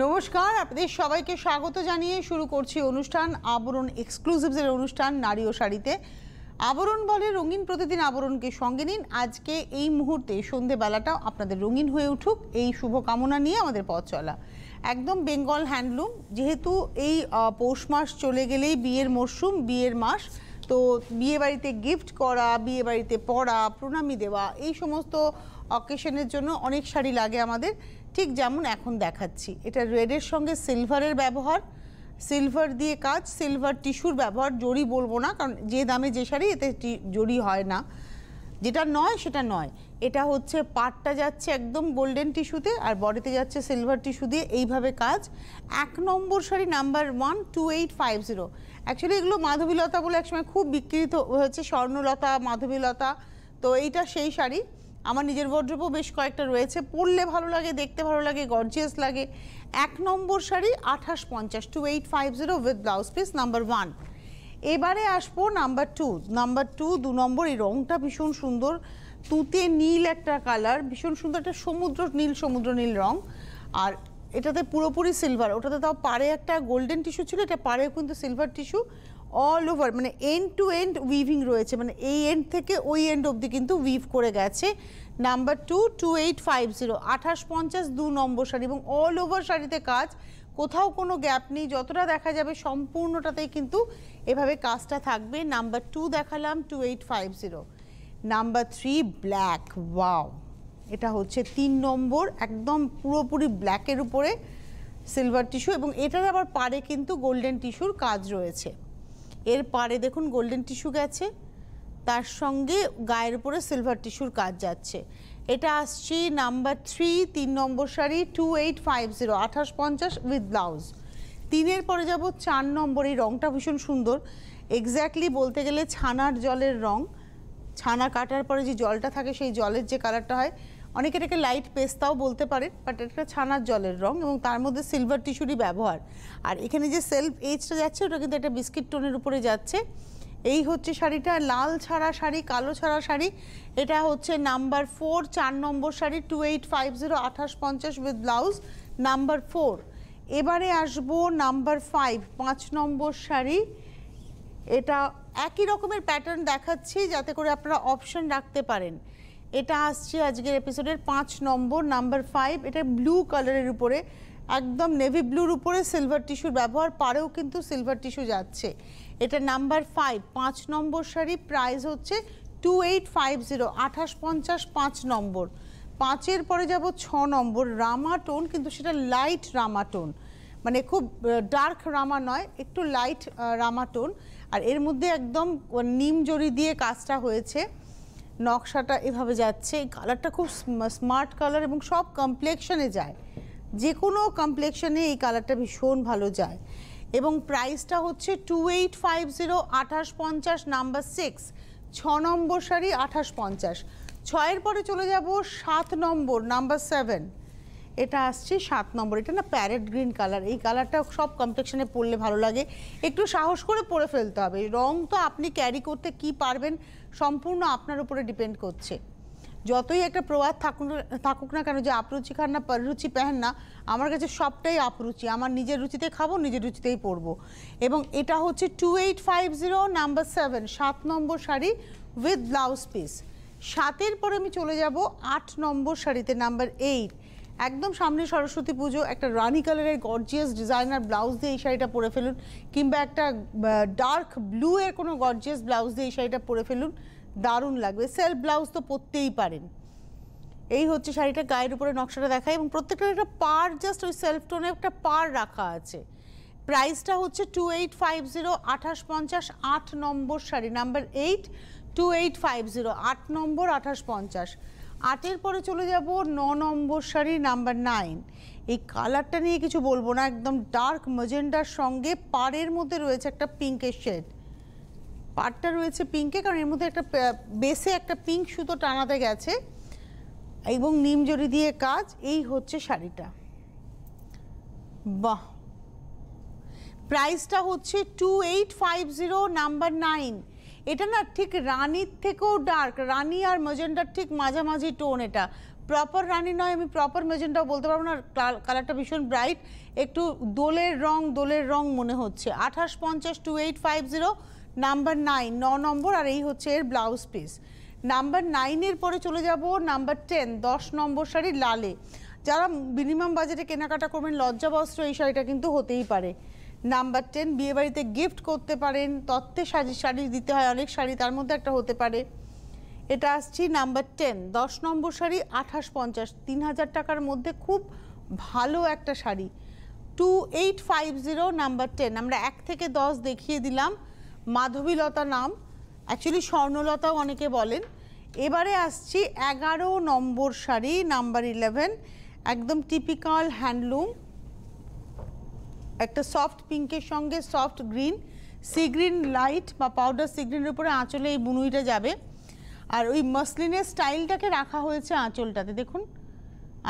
নমস্কার, আপনাদের সবাইকে স্বাগত জানিয়ে শুরু করছি অনুষ্ঠান আবরণ এক্সক্লুসিভসের অনুষ্ঠান নারী ও শাড়িতে। আবরণ বলে রঙিন প্রতিদিন আবরণকে সঙ্গে নিন। আজকে এই মুহূর্তে সন্ধেবেলাটাও আপনাদের রঙিন হয়ে উঠুক এই শুভকামনা নিয়ে আমাদের পথ চলা। একদম বেঙ্গল হ্যান্ডলুম, যেহেতু এই পৌষ মাস চলে গেলেই বিয়ের মরশুম, বিয়ের মাস, তো বিয়ে বাড়িতে গিফট করা, বিয়ে বাড়িতে পরা, প্রণামী দেওয়া, এই সমস্ত অকেশনের জন্য অনেক শাড়ি লাগে আমাদের। ঠিক যেমন এখন দেখাচ্ছি, এটা রেডের সঙ্গে সিলভারের ব্যবহার, সিলভার দিয়ে কাজ, সিলভার টিস্যুর ব্যবহার। জড়ি বলবো না, কারণ যে দামে যে শাড়ি এতে জড়ি হয় না, যেটা নয় সেটা নয়। এটা হচ্ছে পাটটা যাচ্ছে একদম গোল্ডেন টিস্যুতে, আর বডিতে যাচ্ছে সিলভার টিস্যু দিয়ে, এইভাবে কাজ। 1 নম্বর শাড়ি নাম্বার 1 2850। অ্যাকচুয়ালি এগুলো মাধবীলতা বলে একসময় খুব বিকৃত হয়েছে, স্বর্ণলতা, মাধবীলতা। তো এইটা সেই শাড়ি। আমার নিজের ওয়ার্ড্রোবেও বেশ কয়েকটা রয়েছে, পরলে ভালো লাগে, দেখতে ভালো লাগে, গর্জিয়াস লাগে। 1 নম্বর sari 2850 2850 with blouse piece number 1। এবারে আসবো নাম্বার 2। নাম্বার 2 2 নম্বর। এই রঙটা ভীষণ সুন্দর, তুতে নীল একটা কালার, ভীষণ সুন্দর একটা সমুদ্র নীল রং। আর এটাতে পুরোপুরি সিলভার, ওটাতে তাও পাড়ে একটা গোল্ডেন টিস্যু ছিল, এটা পাড়েও কিন্তু সিলভার টিস্যু অল ওভার, মানে এন্ড টু এন্ড উইভিং রয়েছে, মানে এই এন্ড থেকে ওই এন্ড অবধি কিন্তু উইভ করে গেছে। নাম্বার 2 2850 2850 2 নম্বর শাড়ি, এবং অল ওভার শাড়িতে কাজ, কোথাও কোনো গ্যাপ নেই, যতটা দেখা যাবে সম্পূর্ণটাতেই কিন্তু এভাবে কাজটা থাকবে। নাম্বার 2 দেখালাম 2850। নাম্বার 3 ব্ল্যাক, ওয়াও, এটা হচ্ছে 3 নম্বর, একদম পুরোপুরি ব্ল্যাকের উপরে সিলভার টিস্যু, এবং এটার আবার পাড়ে কিন্তু গোল্ডেন টিস্যুর কাজ রয়েছে। এর পাড়ে দেখুন গোল্ডেন টিস্যু গেছে, তার সঙ্গে গায়ের উপরে সিলভার টিস্যুর কাজ যাচ্ছে। এটা আসছি নাম্বার 3 3 নম্বর শাড়ি 2850 2850 উইথ ব্লাউজ। 3-এর পরে যাব 4 নম্বর। এই রঙটা ভীষণ সুন্দর, এক্স্যাক্টলি বলতে গেলে ছানার জলের রং। ছানা কাটার পরে যে জলটা থাকে, সেই জলের যে কালারটা হয়, অনেকে এটাকে লাইট পেস্তাও বলতে পারে, বাট এটা ছানার জলের রং, এবং তার মধ্যে সিলভার টিস্যুরই ব্যবহার। আর এখানে যে সেলফ এজটা যাচ্ছে, ওটা কিন্তু একটা বিস্কিট টোনের উপরে যাচ্ছে। এই হচ্ছে শাড়িটা, লাল ছাড়া শাড়ি, কালো ছাড়া শাড়ি। এটা হচ্ছে number 4 4 number sari 2850 2850 with blouse number 4। এবারে আসবো নাম্বার 5 5 নম্বর শাড়ি। এটা একই রকমের প্যাটার্ন দেখাচ্ছি যাতে করে আপনারা অপশন রাখতে পারেন। এটা আসছে আজকের এপিসোডের 5 নম্বর নাম্বার 5। এটা ব্লু কালারের উপরে, একদম নেভি ব্লুর উপরে সিলভার টিস্যুর ব্যবহার, পাড়েও কিন্তু সিলভার টিস্যু যাচ্ছে। এটা নাম্বার 5 5 নম্বর শাড়ি, প্রাইস হচ্ছে 2850 2850 5 নম্বর। 5-এর পরে যাব 6 নম্বর, রামা টোন, কিন্তু সেটা লাইট রামা টোন, মানে খুব ডার্ক রামা নয়, একটু লাইট রামা টোন। আর এর মধ্যে একদম নিম জড়ি দিয়ে কাজটা হয়েছে, নকশাটা এভাবে যাচ্ছে। এই কালারটা খুব স্মার্ট কালার, এবং সব কমপ্লেকশনে যায়, যে কোনো কমপ্লেকশনে এই কালারটা ভীষণ ভালো যায়। এবং প্রাইসটা হচ্ছে 2850 2850 নাম্বার 6 6 নম্বর শাড়ি 2850। 6-এর পরে চলে যাব 7 নম্বর নাম্বার 7। এটা আসছে 7 নম্বর। এটা না প্যারেট গ্রিন কালার, এই কালারটা সব কমপ্লেকশনে পরলে ভালো লাগে, একটু সাহস করে পরে ফেলতে হবে। রং তো আপনি ক্যারি করতে কি পারবেন সম্পূর্ণ আপনার উপরে ডিপেন্ড করছে। যতই একটা প্রবাদ থাকুক না কেন যে আপরুচি খান না পররুচি পেহেন না, আমার কাছে সবটাই আপরুচি, আমার নিজের রুচিতে খাবো, নিজের রুচিতেই পরবো। এবং এটা হচ্ছে 2850 নাম্বার 7 7 নম্বর শাড়ি উইথ ব্লাউজ পিস। 7-এর পরে আমি চলে যাব 8 নম্বর শাড়িতে নাম্বার 8। একদম সামনে সরস্বতী পুজো, একটা রানি কালারের গর্জিয়াস ডিজাইনার ব্লাউজ দিয়ে এই শাড়িটা পরে ফেলুন, কিংবা একটা ডার্ক ব্লু এর কোনো গর্জিয়াস ব্লাউজ দিয়ে এই শাড়িটা পরে ফেলুন, দারুণ লাগবে। সেলফ ব্লাউজ তো পরতেই পারেন। এই হচ্ছে শাড়িটা, গায়ের উপরে নকশাটা দেখায়, এবং প্রত্যেকটা একটা পার, জাস্ট ওই সেলফ টোনে একটা পার রাখা আছে। প্রাইসটা হচ্ছে 2850 2850 8 নম্বর শাড়ি নাম্বার 8 2850 8 নম্বর 2850। 8-এর পরে চলে যাব 9 নম্বর শাড়ি নাম্বার 9। এই কালারটা নিয়ে কিছু বলবো না, একদম ডার্ক ম্যাজেন্ডার সঙ্গে পাড়ের মধ্যে রয়েছে একটা পিঙ্কের শেড। পাড়টা রয়েছে পিঙ্কে, কারণ এর মধ্যে একটা বেসে একটা পিঙ্ক সুতো টানাতে গেছে, এবং নিম জড়ি দিয়ে কাজ। এই হচ্ছে শাড়িটা, বাহ। প্রাইসটা হচ্ছে 2850 নাম্বার 9। এটা না ঠিক রানির থেকেও ডার্ক, রানি আর ম্যাজেন্ডার ঠিক মাঝামাঝি টোন। এটা প্রপার রানি নয়, আমি প্রপার মেজেন্টাও বলতে পারবো না, কালারটা ভীষণ ব্রাইট, একটু দোলের রং মনে হচ্ছে। 2850 2850 নাম্বার 9, 9 নম্বর, আর এই হচ্ছে এর ব্লাউজ পিস। নাম্বার 9-এর পরে চলে যাব নাম্বার 10, 10 নম্বর শাড়ি লালে। যারা মিনিমাম বাজেটে কেনাকাটা করবেন লজ্জা বস্ত্র, এই শাড়িটা কিন্তু হতেই পারে। নাম্বার 10 বিয়েবাড়িতে গিফট করতে পারেন, তত্ত্বে শাড়ি দিতে হয় অনেক শাড়ি, তার মধ্যে একটা হতে পারে। এটা আসছি নাম্বার 10, 10 নম্বর শাড়ি 2850, 3000 টাকার মধ্যে খুব ভালো একটা শাড়ি। 2850 নাম্বার 10। আমরা 1 থেকে 10 দেখিয়ে দিলাম। মাধবীলতা নাম, অ্যাকচুয়ালি স্বর্ণলতাও অনেকে বলেন। এবারে আসছি 11 নম্বর শাড়ি নাম্বার 11, একদম টিপিক্যাল হ্যান্ডলুম, একটা সফট পিঙ্কের সঙ্গে soft green, sea green light বা পাউডার সি গ্রিনের উপরে আঁচলে এই বুনুইটা যাবে। আর ওই মসলিনের স্টাইলটাকে রাখা হয়েছে আঁচলটাতে, দেখুন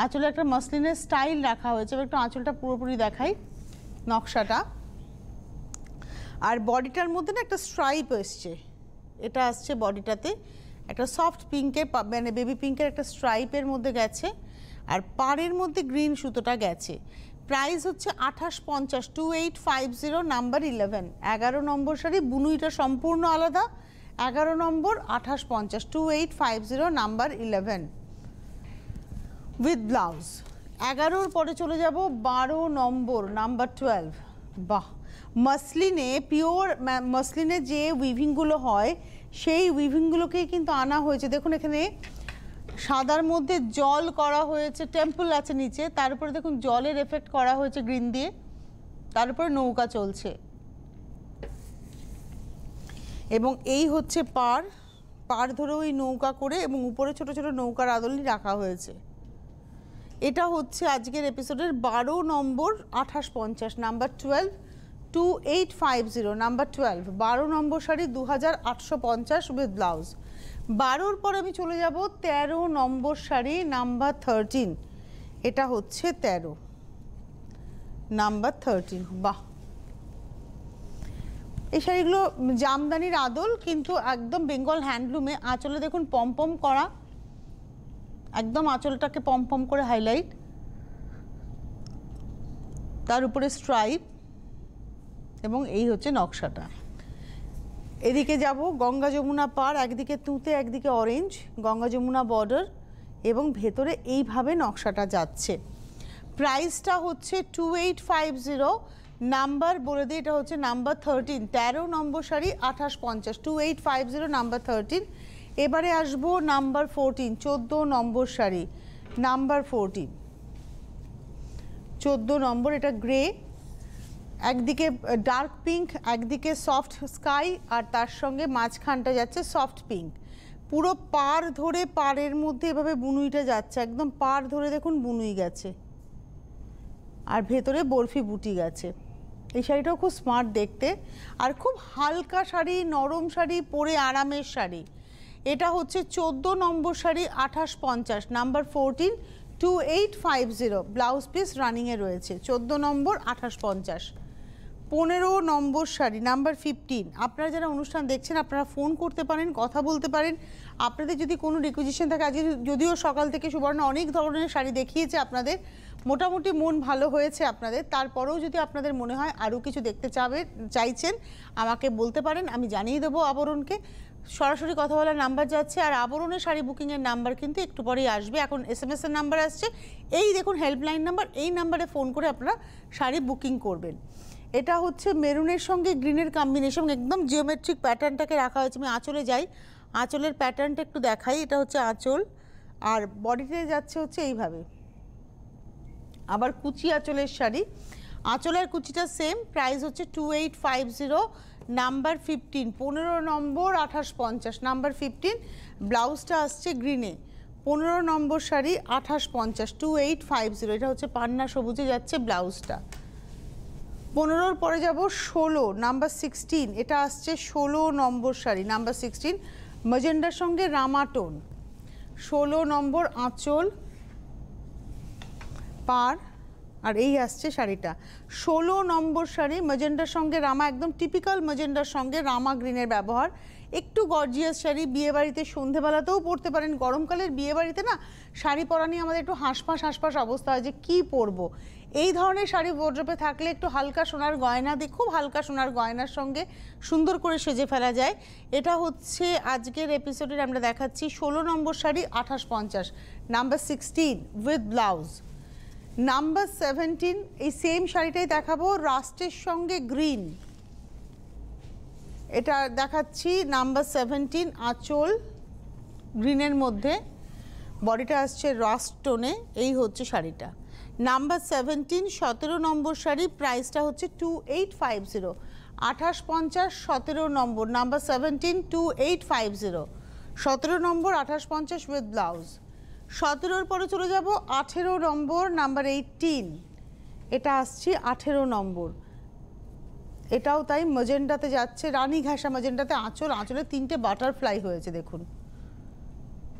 আঁচলে একটা মসলিনের স্টাইল রাখা হয়েছে। একটু আঁচলটা পুরোপুরি দেখাই, নকশাটা। আর বডিটার মধ্যে না একটা স্ট্রাইপ এসছে, এটা আসছে বডিটাতে একটা সফট পিঙ্কের, মানে বেবি পিঙ্কের একটা স্ট্রাইপের মধ্যে গেছে, আর পাড়ের মধ্যে গ্রিন সুতোটা গেছে। প্রাইস হচ্ছে 2850, 2850 নাম্বার 11, 11 নম্বর শাড়ি। বুনুইটা সম্পূর্ণ আলাদা। 11 নম্বর 2850, 2850 নাম্বার 11 উইথ ব্লাউজ। 11-র পরে চলে যাব 12 নম্বর নাম্বার 12। বাহ, মসলিনে, পিওর মসলিনে যে উইভিংগুলো হয় সেই উইভিংগুলোকেই কিন্তু আনা হয়েছে। দেখুন এখানে সাদার মধ্যে জল করা হয়েছে, টেম্পল আছে নিচে, তার উপরে দেখুন জলের এফেক্ট করা হয়েছে গ্রিন দিয়ে, তার উপরে নৌকা চলছে। এবং এই হচ্ছে পাড় ধরে ওই নৌকা করে, এবং উপরে ছোট ছোট নৌকার আদলই রাখা হয়েছে। এটা হচ্ছে আজকের এপিসোডের 12 নম্বর 2850 নাম্বার 12, 2850 নাম্বার 12, 12 নম্বর শাড়ি 2850 উইথ ব্লাউজ। 12-র পর আমি চলে যাব 13 নম্বর শাড়ি নাম্বার 13। এটা হচ্ছে 13 নাম্বার 13। বাহ, এই শাড়িগুলো জামদানির আদল, কিন্তু একদম বেঙ্গল হ্যান্ডলুমে। আঁচলে দেখুন পমপম করা, একদম আঁচলটাকে পমপম করে হাইলাইট, তার উপরে স্ট্রাইপ, এবং এই হচ্ছে নকশাটা। এদিকে যাব গঙ্গা যমুনা পাড়, একদিকে তুঁতে একদিকে অরেঞ্জ, গঙ্গা যমুনা বর্ডার, এবং ভেতরে এইভাবে নকশাটা যাচ্ছে। প্রাইসটা হচ্ছে 2850, নাম্বার বলে দিই, এটা হচ্ছে নাম্বার 13, 13 নম্বর শাড়ি 2850, 2850 নাম্বার 13। এবারে আসবো নাম্বার 14, 14 নম্বর শাড়ি নাম্বার 14, 14 নম্বর। এটা গ্রে, একদিকে ডার্ক পিঙ্ক, একদিকে সফট স্কাই, আর তার সঙ্গে মাঝখানটা যাচ্ছে সফট পিঙ্ক। পুরো পাড় ধরে, পাড়ের মধ্যে এভাবে বুনুইটা যাচ্ছে, একদম পাড় ধরে দেখুন বুনুই গেছে, আর ভেতরে বরফি বুটি গেছে। এই শাড়িটাও খুব স্মার্ট দেখতে, আর খুব হালকা শাড়ি, নরম শাড়ি, পরে আরামের শাড়ি। এটা হচ্ছে 14 নম্বর শাড়ি 2850 নাম্বার 14, 2850 ব্লাউজ পিস রানিংয়ে রয়েছে। 14 নম্বর 2850। 15 নম্বর শাড়ি নাম্বার 15। আপনারা যারা অনুষ্ঠান দেখছেন আপনারা ফোন করতে পারেন, কথা বলতে পারেন। আপনাদের যদি কোনো রিকুইজিশন থাকে, আজকে যদিও সকাল থেকে সুবর্ণা অনেক ধরনের শাড়ি দেখিয়েছে আপনাদের, মোটামুটি মন ভালো হয়েছে আপনাদের, তারপরেও যদি আপনাদের মনে হয় আরও কিছু দেখতে চাইছেন আমাকে বলতে পারেন, আমি জানিয়ে দেবো আবরণকে। সরাসরি কথা বলার নাম্বার যাচ্ছে, আর আবরণের শাড়ি বুকিংয়ের নাম্বার কিন্তু একটু পরেই আসবে। এখন SMS এর নাম্বার আসছে, এই দেখুন হেল্পলাইন নাম্বার, এই নাম্বারে ফোন করে আপনারা শাড়ি বুকিং করবেন। এটা হচ্ছে মেরুনের সঙ্গে গ্রিনের কম্বিনেশন, একদম জিওমেট্রিক প্যাটার্নটাকে রাখা হয়েছে। আমি আঁচলে যাই, আঁচলের প্যাটার্নটা একটু দেখাই। এটা হচ্ছে আঁচল, আর বডিতে যাচ্ছে হচ্ছে এইভাবে। আবার কুচি আঁচলের শাড়ি, আঁচলের কুচিটা সেম, প্রাইস হচ্ছে 2850 নাম্বার 15, 15 নম্বর 2850 নাম্বার 15। ব্লাউজটা আসছে গ্রিনে। 15 নম্বর শাড়ি 2850, 2850। এটা হচ্ছে পান্না সবুজে যাচ্ছে ব্লাউজটা। 15-র পরে যাব 16 নাম্বার 16। এটা আসছে 16 নম্বর শাড়ি নাম্বার 16, ম্যাজেন্ডার সঙ্গে রামাটোন। 16 নম্বর আঁচল, পাড়, আর এই আসছে শাড়িটা 16 নম্বর শাড়ি, ম্যাজেন্ডার সঙ্গে রামা, একদম টিপিক্যাল ম্যাজেন্ডার সঙ্গে রামা গ্রিনের ব্যবহার। একটু গর্জিয়াস শাড়ি, বিয়েবাড়িতে সন্ধেবেলাতেও পরতে পারেন। গরমকালের বিয়েবাড়িতে না শাড়ি পরা নিয়ে আমাদের একটু হাঁসফাঁস অবস্থা হয় যে কী পরবো। এই ধরনের শাড়ি ওয়ারড্রোবে থাকলে একটু হালকা সোনার গয়না দিয়ে, খুব হালকা সোনার গয়নার সঙ্গে সুন্দর করে সেজে ফেলা যায়। এটা হচ্ছে আজকের এপিসোডের আমরা দেখাচ্ছি 16 নম্বর sari 2850, number 16 with blouse. Number 17 এই সেম শাড়িটাই দেখাবো রাস্টের সঙ্গে গ্রিন, এটা দেখাচ্ছি নাম্বার 17, আঁচল গ্রিনের মধ্যে, বডিটা আসছে রাস্ট টোনে। এই হচ্ছে শাড়িটা নাম্বার 17, 17 নম্বর শাড়ি, প্রাইসটা হচ্ছে 2850, 2850, 17 নম্বর, নাম্বার 17, 2850, 17 নম্বর 2850 উইথ ব্লাউজ। 17-র পরে চলে যাব 18 নম্বর, নাম্বার 18, এটা আসছে 18 নম্বর, এটাও তাই ম্যাজেন্ডাতে যাচ্ছে, রানী ঘাসা ম্যাজেন্ডাতে। আঁচলে 3টে বাটারফ্লাই হয়েছে দেখুন,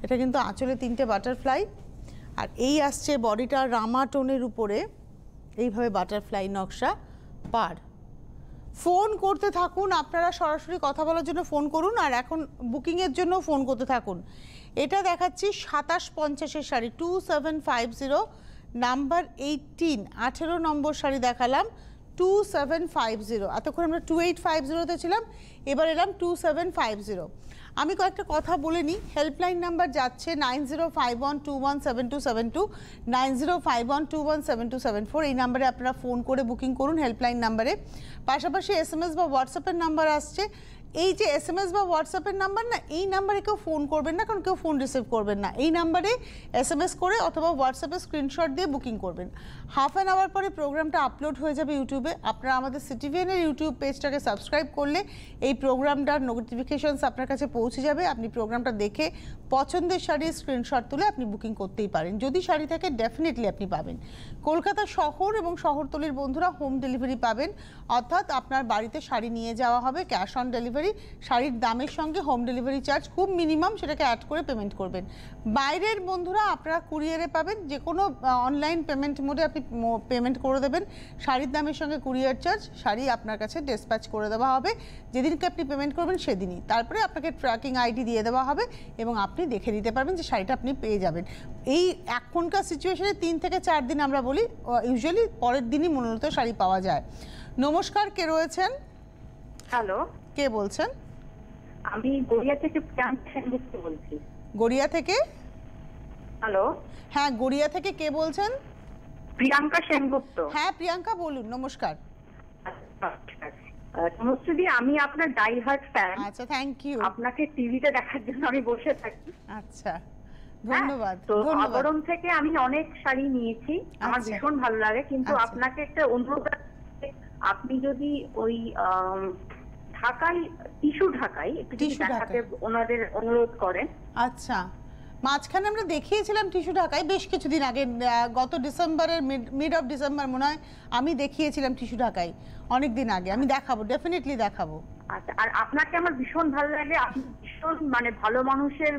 এটা কিন্তু আঁচলে 3টে বাটারফ্লাই। আর এই আসছে বডিটা রামা টোনের উপরে এইভাবে বাটারফ্লাই নকশা পার। ফোন করতে থাকুন আপনারা, সরাসরি কথা বলার জন্য ফোন করুন, আর এখন বুকিংয়ের জন্য ফোন করতে থাকুন। এটা দেখাচ্ছি 2750-এর শাড়ি 2750, নাম্বার 18, 18 নম্বর শাড়ি দেখালাম 2750। এতক্ষণ আমরা 2850-তে ছিলাম, এবার এলাম 2750। আমি কয়েকটা কথা বলে নিই। হেল্পলাইন নাম্বার যাচ্ছে 9051217272, 9051217274, এই নাম্বারে আপনারা ফোন করে বুকিং করুন হেল্পলাইন নাম্বারে। পাশাপাশি SMS বা হোয়াটসঅ্যাপের নাম্বার আসছে। এই যে SMS বা হোয়াটসঅ্যাপের নাম্বার না, এই নাম্বারে কেউ ফোন করবেন না, কারণ কেউ ফোন রিসিভ করবেন না। এই নাম্বারে SMS করে অথবা হোয়াটসঅ্যাপে স্ক্রিনশট দিয়ে বুকিং করবেন। হাফ অ্যান আওয়ার পরে প্রোগ্রামটা আপলোড হয়ে যাবে ইউটিউবে। আপনারা আমাদের সিটিভিএনের ইউটিউব পেজটাকে সাবস্ক্রাইব করলে এই প্রোগ্রামটার নোটিফিকেশনস আপনার কাছে পৌঁছে যাবে। আপনি প্রোগ্রামটা দেখে পছন্দের শাড়ির স্ক্রিনশট তুলে আপনি বুকিং করতেই পারেন। যদি শাড়ি থাকে ডেফিনেটলি আপনি পাবেন। কলকাতা শহর এবং শহরতলির বন্ধুরা হোম ডেলিভারি পাবেন, অর্থাৎ আপনার বাড়িতে শাড়ি নিয়ে যাওয়া হবে ক্যাশ অন ডেলিভারি। শাড়ির দামের সঙ্গে হোম ডেলিভারি চার্জ খুব মিনিমাম, সেটাকে অ্যাড করে পেমেন্ট করবেন। বাইরের বন্ধুরা আপনারা কুরিয়ারে পাবেন, যে কোনো অনলাইন পেমেন্ট মোডে আপনি পেমেন্ট করে দেবেন শাড়ির দামের সঙ্গে কুরিয়ার চার্জ, শাড়ি আপনার কাছে ডিসপ্যাচ করে দেওয়া হবে যেদিনকে আপনি পেমেন্ট করবেন সেদিনই। তারপরে আপনাকে ট্র্যাকিং আইডি দিয়ে দেওয়া হবে এবং আপনি দেখে নিতে পারবেন যে শাড়িটা আপনি পেয়ে যাবেন। এই এখনকার সিচুয়েশনে 3 থেকে 4 দিন আমরা বলি, ইউজুয়ালি পরের দিনই মূলত শাড়ি পাওয়া যায়। নমস্কার, কে রয়েছেন? হ্যালো, কে বলছেন? আমি গড়িয়া থেকে প্রিয়াঙ্কা সেনগুপ্ত বলছি। গড়িয়া থেকে? হ্যালো, হ্যাঁ, গড়িয়া থেকে কে বলছেন? প্রিয়াঙ্কা সেনগুপ্ত। হ্যাঁ প্রিয়াঙ্কা বলুন। নমস্কার। নমস্তে, আমি আপনার ডাই হার্ট ফ্যান। আচ্ছা, থ্যাংক ইউ। আপনাকে টিভিতে দেখার জন্য আমি বসে থাকি। আচ্ছা, ধন্যবাদ। তো আবরণ থেকে আমি অনেক শাড়ি নিয়েছি, আমার ভীষণ ভালো লাগে, কিন্তু আপনাকে একটা অনুরোধ, আপনি যদি ওই ঢাকাই টিস্যু ঢাকাই একটু দেখাতে ওনাদের অনুরোধ করেন। আচ্ছা, মাঝখানে আমরা দেখিয়েছিলাম টিস্যু ঢাকাই বেশ কিছুদিন আগে, গত ডিসেম্বরের মিড অফ ডিসেম্বর মনে হয় আমি দেখিয়েছিলাম টিস্যু ঢাকাই, অনেক দিন আগে। আমি দেখাবো, ডেফিনেটলি দেখাবো। আচ্ছা, আর আপনাকে আমার ভীষণ ভালো লাগে, আপনি ভীষণ মানে ভালো মানুষের,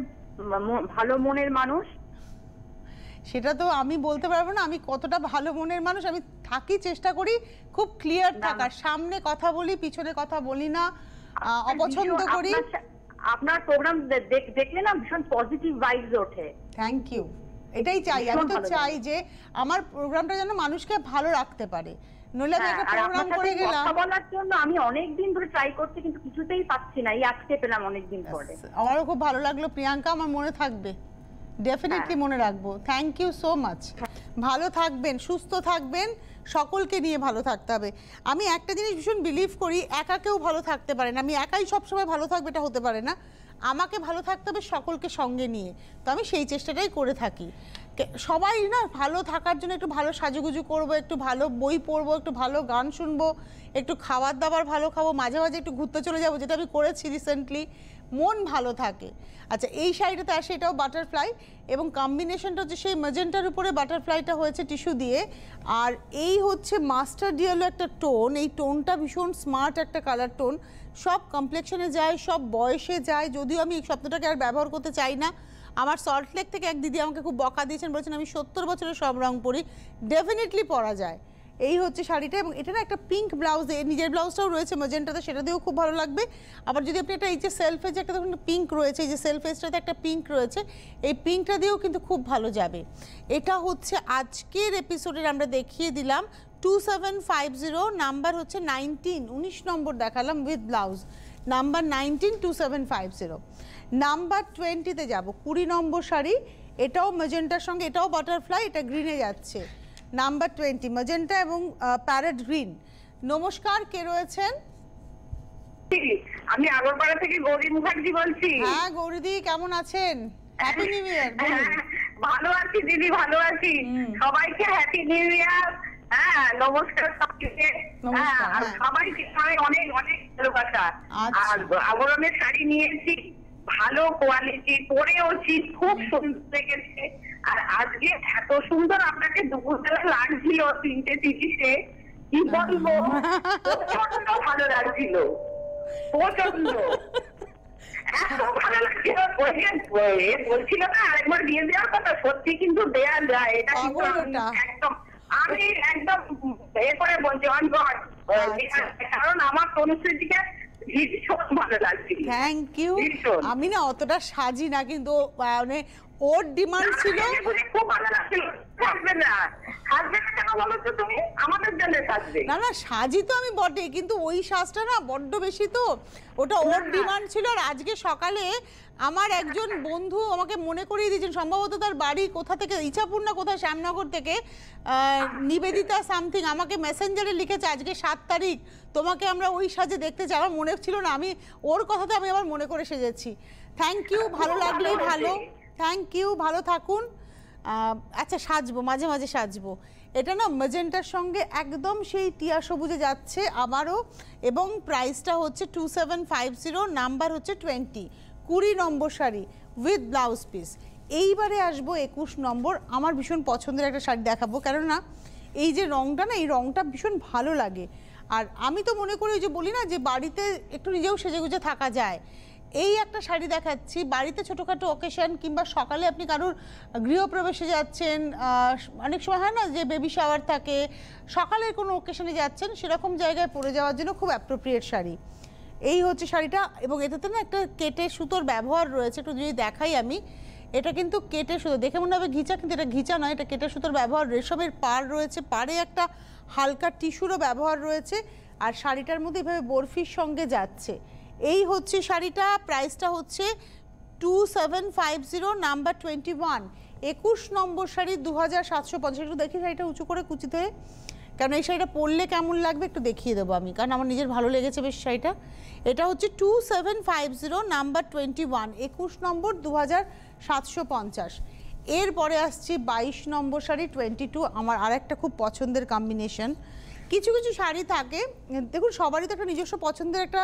ভালো মনের মানুষ। সেটা তো আমি বলতে পারবো না আমি কতটা ভালো মনের মানুষ। আমি থাকি, চেষ্টা করি খুব ক্লিয়ার থাকার, সামনে কথা বলি পিছনে কথা বলি না, অপছন্দ করি। আপনার প্রোগ্রাম দেখলে না ভীষণ পজিটিভ ভাইবস ওঠে। Thank you. এটাই চাই, আমি তো চাই যে আমার প্রোগ্রামটা যেন মানুষকে ভালো রাখতে পারে। নইলে আমি একটা প্রোগ্রাম করে গেলাম, কথা বলার জন্য আমি অনেক দিন ধরে ট্রাই করছি কিন্তু কিছুতেই পাচ্ছি না, এই আজকে পেলাম অনেক দিন পরে। আমারও খুব ভালো লাগলো প্রিয়াঙ্কা, আমার মনে থাকবে, ডেফিনেটলি মনে রাখবো। Thank you so much. ভালো থাকবেন, সুস্থ থাকবেন, সকলকে নিয়ে ভালো থাকতে হবে। আমি একটা জিনিস ভীষণ বিলিভ করি, একা কেউ ভালো থাকতে পারে না। আমি একাই সবসময় ভালো থাকবে এটা হতে পারে না, আমাকে ভালো থাকতে হবে সকলকে সঙ্গে নিয়ে। তো আমি সেই চেষ্টাটাই করে থাকি। সবাই না ভালো থাকার জন্য একটু ভালো সাজুগুজু করবো, একটু ভালো বই পড়বো, একটু ভালো গান শুনবো, একটু খাবার দাবার ভালো খাবো, মাঝে মাঝে একটু ঘুরতে চলে যাবো, যেটা আমি করেছি রিসেন্টলি, মন ভালো থাকে। আচ্ছা, এই শাড়িটাতে আসে এটাও বাটারফ্লাই এবং কম্বিনেশনটা হচ্ছে সেই ম্যাজেন্টার উপরে বাটারফ্লাইটা হয়েছে টিস্যু দিয়ে। আর এই হচ্ছে মাস্টার্ড ইয়েলো একটা টোন, এই টোনটা ভীষণ স্মার্ট একটা কালার টোন, সব কমপ্লেক্সনে যায়, সব বয়সে যায়। যদিও আমি এই শব্দটাকে আর ব্যবহার করতে চাই না, আমার সল্টলেক থেকে এক দিদি আমাকে খুব বকা দিয়েছেন, বলেছেন আমি 70 বছরের সব রং পরি, ডেফিনেটলি পরা যায়। এই হচ্ছে শাড়িটা, এবং এটা না একটা পিঙ্ক ব্লাউজ, নিজের ব্লাউজটাও রয়েছে ম্যাজেন্টাতে, সেটা দিয়েও খুব ভালো লাগবে। আবার যদি আপনি একটা এই যে সেলফ এজে একটা দেখুন পিঙ্ক রয়েছে, এই যে সেলফ এজটাতে একটা পিঙ্ক রয়েছে, এই পিঙ্কটা দিয়েও কিন্তু খুব ভালো যাবে। এটা হচ্ছে আজকের এপিসোডের আমরা দেখিয়ে দিলাম 2750, নাম্বার হচ্ছে 19, 19 নম্বর দেখালাম উইথ ব্লাউজ, নাম্বার 19 2750। নাম্বার 20-তে যাব, 20 নম্বর শাড়ি, এটাও ম্যাজেন্টার সঙ্গে, এটাও বাটারফ্লাই, এটা গ্রিনে যাচ্ছে। নাম্বার 20 ম্যাজেন্টা এবং প্যারেট গ্রিন। নমস্কার, কে রয়েছেন? আমি আগরপাড়া থেকে গৌরী মুখার্জি বলছি। হ্যাঁ গৌরীদি, কেমন আছেন? Happy new year. ভালো আছি দিদি, ভালো আছি। সবাইকে হ্যাপি নিউ ইয়ার। হ্যাঁ নমস্কার সবাইকে। আর সবাইকে অনেক অনেক ভালোবাসা। আর আবরণের শাড়ি নিয়েছি, ভালো কোয়ালিটি, পরেওছি, খুব সুন্দর লেগেছে। আর আজকে এত সুন্দর আপনাকে দুপুরবেলা লাগছিল 3:30-এ, কি বলবো, প্রচন্ড ভালো লাগছিল, প্রচন্ড এত ভালো লাগছিল। বলছিল না আরেকবার দিয়ে দেওয়ার কথা, সত্যি কিন্তু দেয়া যায়, এটা কিন্তু একদম আমি একদম করে বলছি অন গড, কারণ আমার তনুশ্রীদিকে ভীষণ ভালো লাগছিল। Thank you. আমি না অতটা সাজি না, কিন্তু মানে ওর ডিমান্ড ছিল, খুব ভালো লাগছিল। না না সাজি তো আমি বটে, কিন্তু ওই সাজটা না বড্ড বেশি, তো ওটা ওর ডিমান্ড ছিল। আর আজকে সকালে আমার একজন বন্ধু আমাকে মনে করিয়ে দিয়েছেন, সম্ভবত তার বাড়ি কোথা থেকে, ইছাপুর না কোথায়, শ্যামনগর থেকে, নিবেদিতা সামথিং, আমাকে মেসেঞ্জারে লিখেছে আজকে 7 তারিখ, তোমাকে আমরা ওই সাজে দেখতে চাই। আমার মনে ছিল না, আমি ওর কথাতে আমি আবার মনে করে সেজেছি। থ্যাংক ইউ, ভালো লাগলেই ভালো, থ্যাংক ইউ, ভালো থাকুন। আচ্ছা সাজবো, মাঝে মাঝে সাজবো। এটা না ম্যাজেন্টার সঙ্গে একদম সেই টিয়া সবুজে যাচ্ছে আবারও, এবং প্রাইসটা হচ্ছে 2750, নাম্বার হচ্ছে 20 নম্বর শাড়ি উইথ ব্লাউজ পিস। এইবারে আসবো 21 নম্বর, আমার ভীষণ পছন্দের একটা শাড়ি দেখাবো, কেননা এই যে রঙটা না, এই রঙটা ভীষণ ভালো লাগে। আর আমি তো মনে করি, যে বলি না যে বাড়িতে একটু নিজেও সেজেগুজে থাকা যায়, এই একটা শাড়ি দেখাচ্ছি। বাড়িতে ছোটোখাটো অকেশন কিংবা সকালে আপনি কারোর গৃহপ্রবেশে যাচ্ছেন, অনেক সময় হয় না যে বেবি শাওয়ার থাকে, সকালের কোনো অকেশনে যাচ্ছেন, সেরকম জায়গায় পরে যাওয়ার জন্য খুব অ্যাপ্রোপ্রিয়েট শাড়ি। এই হচ্ছে শাড়িটা, এবং এটাতে না একটা কেটে সুতোর ব্যবহার রয়েছে, একটু যদি দেখাই আমি, এটা কিন্তু কেটে সুতো, দেখে মনে হবে ঘিচা, কিন্তু এটা ঘিচা নয়, এটা কেটে সুতোর ব্যবহার। রেশমের পাড় রয়েছে, পাড়ে একটা হালকা টিস্যুরও ব্যবহার রয়েছে, আর শাড়িটার মধ্যে এভাবে বরফির সঙ্গে যাচ্ছে। এই হচ্ছে শাড়িটা, প্রাইসটা হচ্ছে 2750, নাম্বার 21, 21 নম্বর শাড়ি 2750। একটু দেখি শাড়িটা উঁচু করে কুচি ধরে, কারণ এই শাড়িটা পরলে কেমন লাগবে একটু দেখিয়ে দেবো আমি, কারণ আমার নিজের ভালো লেগেছে বেশ শাড়িটা। এটা হচ্ছে 2750, নাম্বার 21, 21 নম্বর 2750। এরপরে আসছে 22 নম্বর শাড়ি 22, আমার আর একটা খুব পছন্দের কম্বিনেশন। কিছু কিছু শাড়ি থাকে, দেখুন সবারই তো একটা নিজস্ব পছন্দের একটা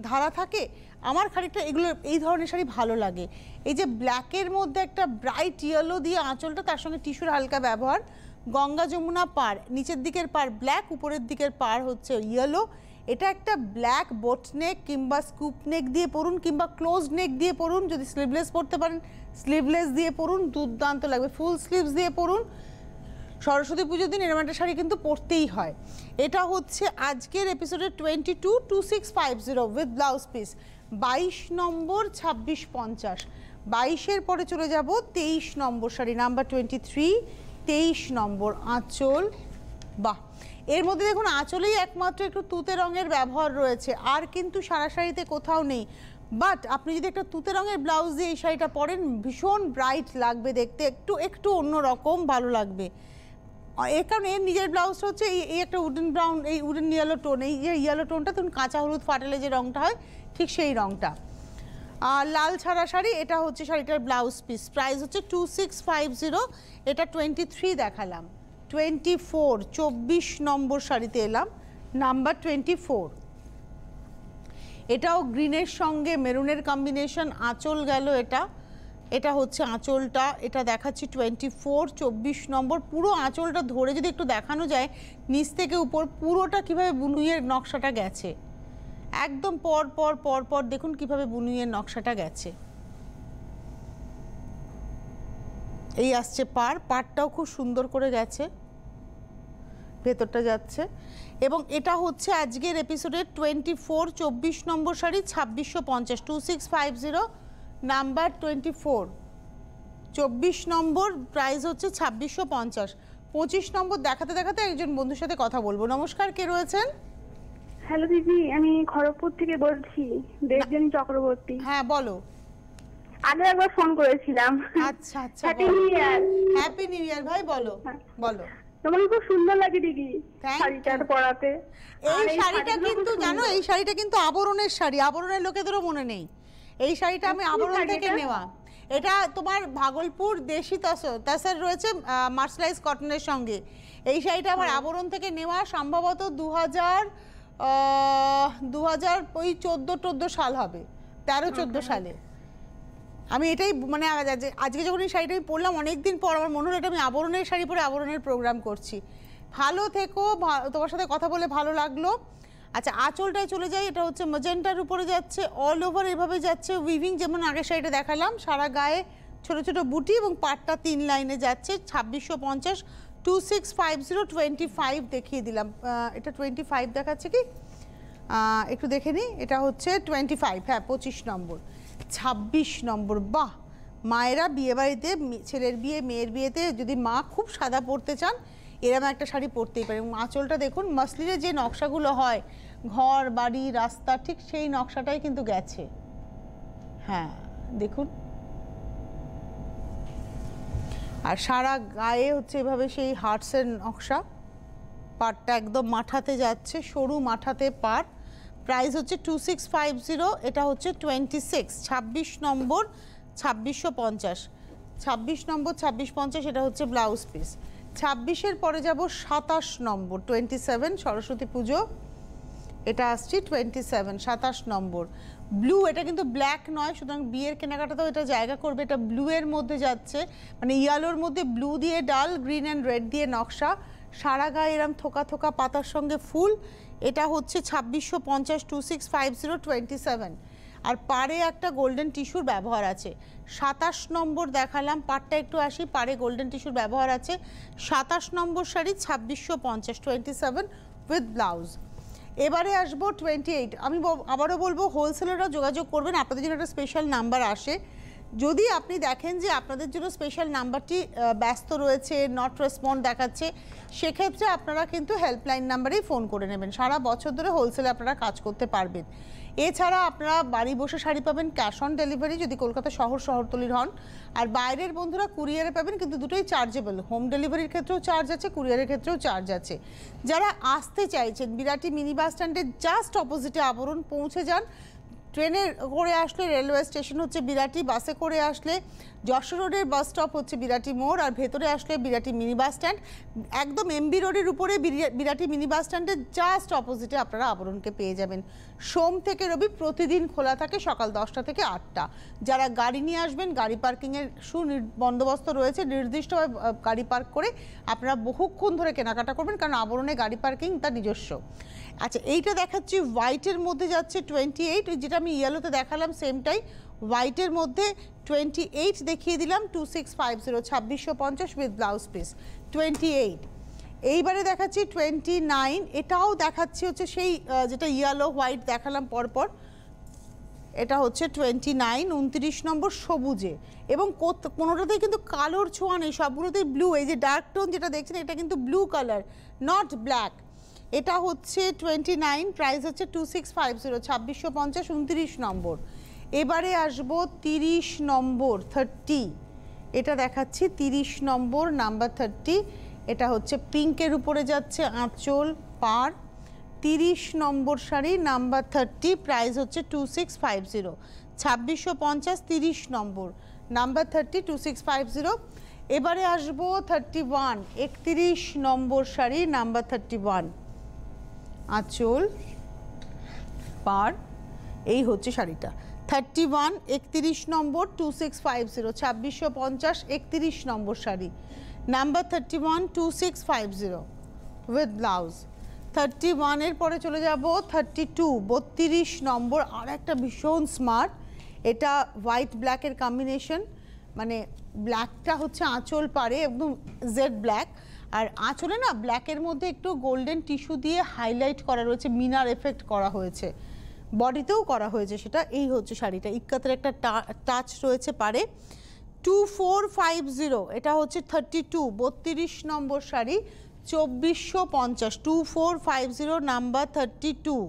ধারা থাকে, আমার খানিকটা এগুলো এই ধরনের শাড়ি ভালো লাগে। এই যে ব্ল্যাকের মধ্যে একটা ব্রাইট ইয়েলো দিয়ে আঁচলটা, তার সঙ্গে টিস্যুর হালকা ব্যবহার, গঙ্গা যমুনা পাড়, নিচের দিকের পাড় ব্ল্যাক, উপরের দিকের পাড় হচ্ছে ইয়েলো। এটা একটা ব্ল্যাক বোট নেক কিংবা স্কুপ নেক দিয়ে পরুন, কিংবা ক্লোজ নেক দিয়ে পরুন, যদি স্লিভলেস পরতে পারেন স্লিভলেস দিয়ে পরুন, দুর্দান্ত লাগবে। ফুল স্লিভস দিয়ে পরুন, সরস্বতী পুজোর দিন এরকম একটা শাড়ি কিন্তু পরতেই হয়। এটা হচ্ছে আজকের এপিসোডের 2650 উইথ ব্লাউজ পিস, 22 নম্বর 2650। 22-এর পরে চলে যাব 23 নম্বর শাড়ি, নাম্বার 23, 23 নম্বর আঁচল। বাহ, এর মধ্যে দেখুন আঁচলেই একমাত্র একটু তুতে রঙের ব্যবহার রয়েছে, আর কিন্তু সারা শাড়িতে কোথাও নেই। বাট আপনি যদি একটা তুতে রঙের ব্লাউজ দিয়ে এই শাড়িটা পরেন, ভীষণ ব্রাইট লাগবে দেখতে, একটু একটু অন্যরকম ভালো লাগবে। এর কারণে নিজের ব্লাউজটা হচ্ছে এই একটা উডেন ব্রাউন, এই উডেন ইয়েলো টোন, এই যে ইয়েলো টোনটা তখন কাঁচা হলুদ ফাটালে যে রঙটা হয় ঠিক সেই রঙটা। আর লাল ছাড়া শাড়ি, এটা হচ্ছে শাড়িটার ব্লাউজ পিস, প্রাইস হচ্ছে 2650। এটা 23 দেখালাম, 24, 24 নম্বর শাড়িতে এলাম, নাম্বার 24। এটাও গ্রিনের সঙ্গে মেরুনের কম্বিনেশন, আঁচল গেল এটা, এটা হচ্ছে আঁচলটা, এটা দেখাচ্ছি 24, 24 নম্বর। পুরো আঁচলটা ধরে যদি একটু দেখানো যায় নিচ থেকে উপর, পুরোটা কিভাবে বুনুইয়ের নকশাটা গেছে, একদম পর পর পর পর দেখুন কিভাবে বুনুইয়ের নকশাটা গেছে। এই আসছে পাড়টাও খুব সুন্দর করে গেছে, ভেতরটা যাচ্ছে। এবং এটা হচ্ছে আজকের এপিসোডের 24 24 নম্বর শাড়ি 2650 2650 নাম্বার 24 24 নম্বর প্রাইস হচ্ছে 2650। 25 নম্বর দেখাতে দেখাতে একজন বন্ধুর সাথে কথা বলবো। নমস্কার, কে রয়েছেন? হ্যালো দিদি, আমি খড়গপুর থেকে বলছি, দেবযানী চক্রবর্তী। হ্যাঁ বলো। আগে একবার ফোন করেছিলাম। আচ্ছা আচ্ছা, happy new year. Happy new year ভাই, বলো বলো। তোমাকে খুব সুন্দর লাগে দিদি শাড়িটা পরাতে। এই শাড়িটা কিন্তু জানো, এই শাড়িটা কিন্তু আবরণের শাড়ি, আবরণের লোকেদেরও মনে নেই। এই শাড়িটা আমি আবরণ থেকে নেওয়া। এটা তোমার ভাগলপুর দেশি তাসার রয়েছে মার্শালাইজ কটনের সঙ্গে। এই শাড়িটা আমার আবরণ থেকে নেওয়া, সম্ভবত 2000 ওই 14 সাল হবে, 13-14 সালে। আমি এটাই মানে আজকে যখন এই শাড়িটা আমি পরলাম অনেকদিন পর, আমার মনে হলো এটা আমি আবরণের শাড়ি পরে আবরণের প্রোগ্রাম করছি। ভালো থেকো, তোমার সাথে কথা বলে ভালো লাগলো। আচ্ছা, আঁচলটায় চলে যাই। এটা হচ্ছে ম্যাজেন্টার উপরে যাচ্ছে, অল ওভার এভাবে যাচ্ছে উইভিং, যেমন আগের শাড়িটা দেখালাম, সারা গায়ে ছোট ছোট বুটি এবং পাটটা 3 লাইনে যাচ্ছে। 2650 2650 25 দেখিয়ে দিলাম। এটা 25 দেখাচ্ছে কি একটু দেখে নিই। এটা হচ্ছে 25, হ্যাঁ 25 নম্বর 26 নম্বর। বাহ, মায়েরা বিয়েবাড়িতে ছেলের বিয়ে মেয়ের বিয়েতে যদি মা খুব সাদা পরতে চান এরকম একটা শাড়ি পরতেই পারে। এবং আঁচলটা দেখুন, মাসলিনের যে নকশাগুলো হয় ঘর বাড়ি রাস্তা, ঠিক সেই নকশাটাই কিন্তু গেছে। হ্যাঁ দেখুন, আর সারা গায়ে হচ্ছে এভাবে সেই হার্টসের নকশা। পাটটা একদম মাথাতে যাচ্ছে, সরু মাথাতে পাট। প্রাইস হচ্ছে 2650। এটা হচ্ছে 26 নম্বর 2650, 26 নম্বর 2650। এটা হচ্ছে ব্লাউজ পিস। 26-এর পরে যাব 27 নম্বর 27 সরস্বতী পুজো। এটা আসছে 27 27 নম্বর ব্লু। এটা কিন্তু ব্ল্যাক নয়, সুতরাং বিয়ের কেনাকাটাতেও এটা জায়গা করবে। এটা ব্লু এর মধ্যে যাচ্ছে, মানে ইয়েলোর মধ্যে ব্লু দিয়ে ডাল, গ্রিন অ্যান্ড রেড দিয়ে নকশা, সারা গায়ে এরম থোকা থোকা পাতার সঙ্গে ফুল। এটা হচ্ছে 2650 2650 27। আর পাড়ে একটা গোল্ডেন টিস্যুর ব্যবহার আছে। 27 নম্বর দেখালাম, পাড়টা একটু আসি, পাড়ে গোল্ডেন টিস্যুর ব্যবহার আছে। 27 নম্বর শাড়ি 2650 27 উইথ ব্লাউজ। এবারে আসবো 28। আমি আবারও বলবো হোলসেলাররা যোগাযোগ করবেন, আপনাদের জন্য একটা স্পেশাল নাম্বার আসে। যদি আপনি দেখেন যে আপনাদের জন্য স্পেশাল নাম্বারটি ব্যস্ত রয়েছে, নট রেসপন্ড দেখাচ্ছে, সেক্ষেত্রে আপনারা কিন্তু হেল্পলাইন নাম্বারেই ফোন করে নেবেন। সারা বছর ধরে হোলসেলে আপনারা কাজ করতে পারবেন। এছাড়া আপনারা বাড়ি বসে শাড়ি পাবেন ক্যাশ অন ডেলিভারি যদি কলকাতা শহরতলির হন, আর বাইরের বন্ধুরা কুরিয়ারে পাবেন, কিন্তু দুটোই চার্জেবল। হোম ডেলিভারির ক্ষেত্রেও চার্জ আছে, কুরিয়ারের ক্ষেত্রেও চার্জ আছে। যারা আসতে চাইছেন, বিরাটি মিনি বাস স্ট্যান্ডের জাস্ট অপোজিটে আবরণ পৌঁছে যান। ট্রেনে করে আসলে রেলওয়ে স্টেশন হচ্ছে বিরাটি, বাসে করে আসলে যশোর রোডের বাস স্টপ হচ্ছে বিরাটি মোড়, আর ভেতরে আসলে বিরাটি মিনি বাস স্ট্যান্ড। একদম এমবি রোডের উপরে বিরাটি মিনি বাস স্ট্যান্ডের জাস্ট অপোজিটে আপনারা আবরণকে পেয়ে যাবেন। সোম থেকে রবি প্রতিদিন খোলা থাকে সকাল 10টা থেকে 8টা। যারা গাড়ি নিয়ে আসবেন, গাড়ি পার্কিংয়ের বন্দোবস্ত রয়েছে, নির্দিষ্টভাবে গাড়ি পার্ক করে আপনারা বহুক্ষণ ধরে কেনাকাটা করবেন, কারণ আবরণে গাড়ি পার্কিং তার নিজস্ব। আচ্ছা, এইটা দেখাচ্ছি হোয়াইটের মধ্যে যাচ্ছে 28, যেটা আমি ইয়েলোতে দেখালাম সেমটাই হোয়াইটের মধ্যে 28 দেখিয়ে দিলাম 2650 2650 উইথ ব্লাউজ পিস 28। এইবারে দেখাচ্ছি 29। এটাও দেখাচ্ছি হচ্ছে সেই যেটা ইয়েলো হোয়াইট দেখালাম পরপর। এটা হচ্ছে 29 29 নম্বর সবুজে, এবং কোনোটাতেই কিন্তু কালোর ছোঁয়া নেই, সবগুলোতেই ব্লু। এই যে ডার্ক টোন যেটা দেখছেন এটা কিন্তু ব্লু কালার, নট ব্ল্যাক। এটা হচ্ছে 29, প্রাইস হচ্ছে 2650 2650 29 নম্বর। এবারে আসবো 30 নম্বর 30। এটা দেখাচ্ছি 30 নম্বর নাম্বার 30। এটা হচ্ছে পিঙ্কের উপরে যাচ্ছে আঁচল পাড়। 30 নম্বর শাড়ি নাম্বার 30, প্রাইস হচ্ছে 2650 2650 30 নম্বর নাম্বার 30 2650। এবারে আসবো 31 31 নম্বর শাড়ি নাম্বার 31, আঁচল পাড়, এই হচ্ছে শাড়িটা। 31 31 নম্বর 2650 2650 31 নম্বর শাড়ি নাম্বার 31 2650 উইথ ব্লাউজ। 31-এর পরে চলে যাব 32 32 নম্বর, আর একটা ভীষণ স্মার্ট। এটা হোয়াইট ব্ল্যাকের কম্বিনেশন, মানে ব্ল্যাকটা হচ্ছে আঁচল পারে একদম জেড ব্ল্যাক, আর আঁচলে না ব্ল্যাকের মধ্যে একটু গোল্ডেন টিস্যু দিয়ে হাইলাইট করা রয়েছে, মিনার এফেক্ট করা হয়েছে, বডিতেও করা হয়েছে সেটা। এই হচ্ছে শাড়িটা, ইক্কাতের একটা টাচ রয়েছে পারে। 2450, এটা হচ্ছে 32, 32 নম্বর শাড়ি, 2450, 2450 নাম্বার 32।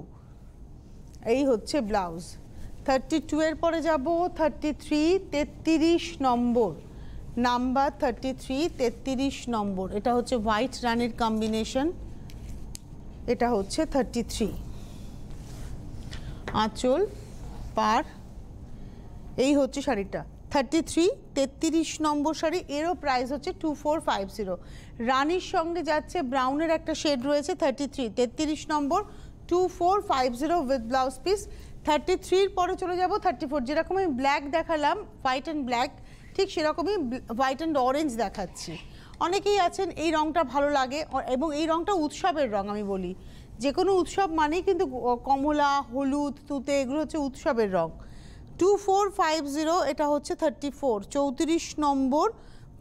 এই হচ্ছে ব্লাউজ। 32 এর পরে যাব 33, 33 নম্বর, নাম্বার 33, 33 নম্বর। এটা হচ্ছে হোয়াইট রানির কম্বিনেশন, এটা হচ্ছে 33। আঁচল পার, এই হচ্ছে শাড়িটা 33, 33 নম্বর শাড়ি। এরও প্রাইস হচ্ছে 2450। রানির সঙ্গে যাচ্ছে ব্রাউনের একটা শেড রয়েছে 33, 33 নম্বর, 2450 উইথ ব্লাউজ পিস। 33 পরে চলে যাব 34। যেরকম আমি ব্ল্যাক দেখালাম, হোয়াইট অ্যান্ড ব্ল্যাক, ঠিক সেরকমই হোয়াইট অ্যান্ড অরেঞ্জ দেখাচ্ছি। অনেকেই আছেন এই রঙটা ভালো লাগে, এবং এই রঙটা উৎসবের রঙ। আমি বলি যে কোনো উৎসব মানেই কিন্তু কমলা, হলুদ, তুতে, এগুলো হচ্ছে উৎসবের রঙ। 2450, এটা হচ্ছে 34, 34 নম্বর,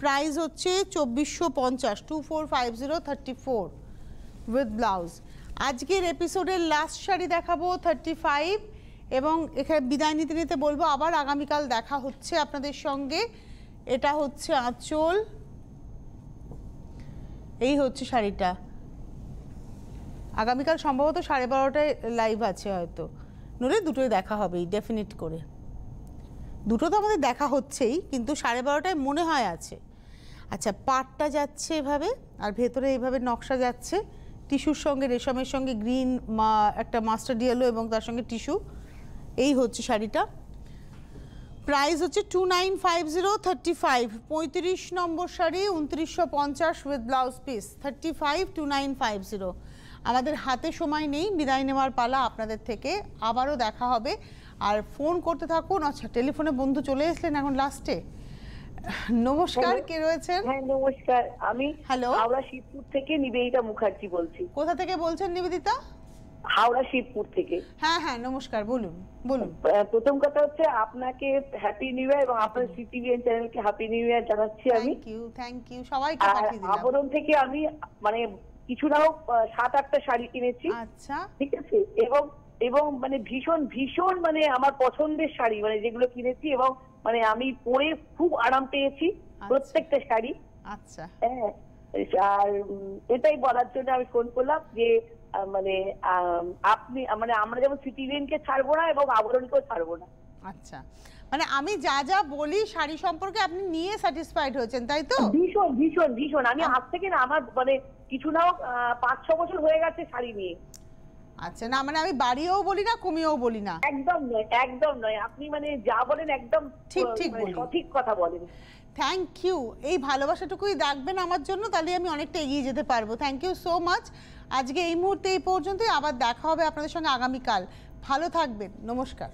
প্রাইস হচ্ছে 2450, 2450, 34 উইথ ব্লাউজ। আজকের এপিসোডের লাস্ট শাড়ি দেখাবো 35, এবং এখানে বিদায় নিতে নিতে বলবো আবার আগামীকাল দেখা হচ্ছে আপনাদের সঙ্গে। এটা হচ্ছে আঁচল, এই হচ্ছে শাড়িটা। আগামীকাল সম্ভবত 12:30টায় লাইভ আছে, হয়তো নইলে দুটোই দেখা হবেই ডেফিনিট করে। দুটো তো আমাদের দেখা হচ্ছেই, কিন্তু 12:30টায় মনে হয় আছে। আচ্ছা, পাটটা যাচ্ছে এভাবে, আর ভেতরে এইভাবে নকশা যাচ্ছে টিস্যুর সঙ্গে, রেশমের সঙ্গে গ্রিন একটা মাস্টার্ড ইয়েলো এবং তার সঙ্গে টিস্যু। এই হচ্ছে শাড়িটা, প্রাইস হচ্ছে 2950, 35, 35 নম্বর শাড়ি, 2950 উইথ ব্লাউজ পিস, 35, 2950। আমাদের হাতে সময় নেই, বিদায় নেওয়ার পালা আপনাদের থেকে। আবারও দেখা হবে, আর ফোন করতে থাকুন। আচ্ছা, টেলিফোনে বন্ধু চলে এসলেন এখন লাস্টে। নমস্কার, কে রয়েছেন? হ্যাঁ নমস্কার, আমি হ্যালো, হাওড়া শিবপুর থেকে নিবেদিতা মুখার্জি বলছি। কোথা থেকে বলছেন নিবেদিতা? হাওড়া শিবপুর থেকে। হ্যাঁ হ্যাঁ, নমস্কার, বলুন বলুন। প্রথম কথা হচ্ছে আপনাকে হ্যাপি নিউ ইয়ার, এবং আপনার সিটিভিএন চ্যানেলকে হ্যাপি নিউ ইয়ার জানাচ্ছি আমি। থ্যাংক ইউ সবাইকে আর পাঠিয়ে দিলাম। আবরণ থেকে আমি মানে কিছু না হোক 7-8টা শাড়ি কিনেছি। আচ্ছা, ঠিক আছে, এবং এবং মানে ভীষণ ভীষণ মানে আমার পছন্দের শাড়ি, মানে যেগুলো কিনেছি, এবং মানে আমি পরে খুব আরাম পেয়েছি প্রত্যেকটা শাড়ি। আচ্ছা, হ্যাঁ, আর এটাই বলার জন্য আমি ফোন করলাম যে মানে আপনি মানে আমরা যেমন সিটিজেনকে ছাড়বো না এবং আবরণকেও ছাড়বো না। আচ্ছা, মানে আমি যা যা বলি শাড়ি সম্পর্কে আপনি নিয়ে স্যাটিসফাইড হয়েছেন, তাই তো? ভীষণ ভীষণ ভীষণ। আমি আজ থেকে না, আমার মানে কিছু না হোক 5-6 বছর হয়ে গেছে শাড়ি নিয়ে। আচ্ছা, না মানে আমি বাড়িয়েও বলি না, কমিয়েও বলি না। একদম নয়, একদম নয়। আপনি মানে যা বলেন একদম ঠিক ঠিক বলি, সঠিক কথা বলেন। Thank you. এই ভালোবাসাটুকুই রাখবেন আমার জন্য, তাহলে আমি অনেকটা এগিয়ে যেতে পারবো। Thank you so much. আজকে এই মুহূর্তে এই পর্যন্তই, আবার দেখা হবে আপনাদের সঙ্গে আগামীকাল। ভালো থাকবেন, নমস্কার।